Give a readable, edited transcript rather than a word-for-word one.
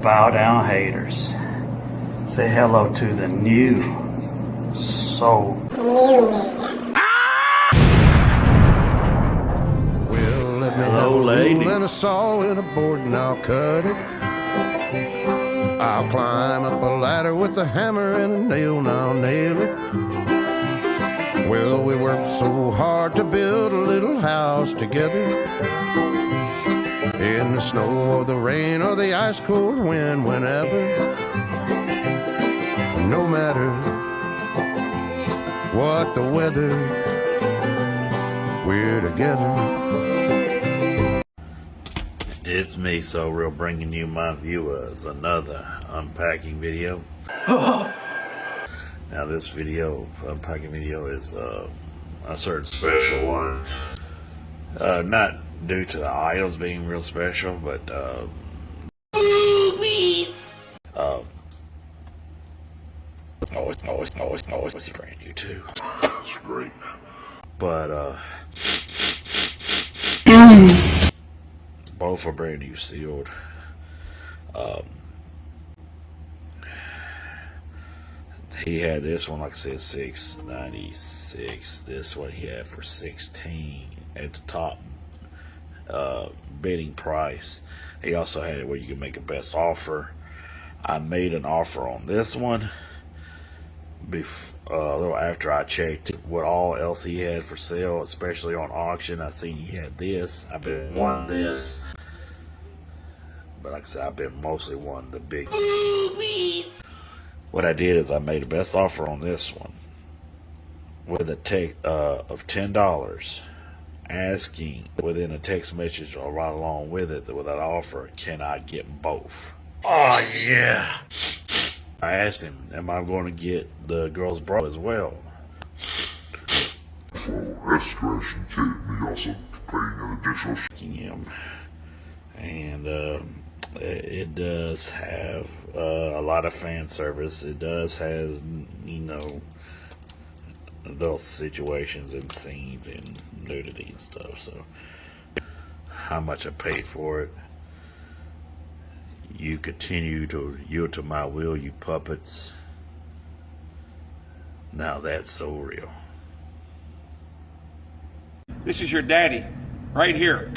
Bow down, haters. Say hello to the new soul. Well, let me have a rule and a saw and a board and I'll cut it. I'll climb up a ladder with a hammer and a nail and I'll nail it. Well, we worked so hard to build a little house together. In the snow or the rain or the ice cold wind, whenever. No matter what the weather, we're together. It's me, So Real, bringing you, my viewers, another unpacking video. Now this video, unpacking video, is a certain special one. Not due to the items being real special, but always brand new too. It's great. But both are brand new sealed. He had this one, like I said, $6.96. This one he had for $16 at the top bidding price. He also had it where you can make a best offer. I made an offer on this one a little after I checked what all else he had for sale, especially on auction. I seen he had this. I've been wanting this, but like I said, I've been mostly wanting the big. What I did is I made a best offer on this one with a text of $10, asking within a text message or right along with it, with that offer, can I get both? Oh yeah. I asked him, am I going to get the girl's bra as well? So extraction tape, me also paying an additional him. And it does have a lot of fan service. It does has, you know, adult situations and scenes and nudity and stuff. So how much I paid for it? You continue to yield to my will, you puppets. Now that's so real. This is your daddy, right here.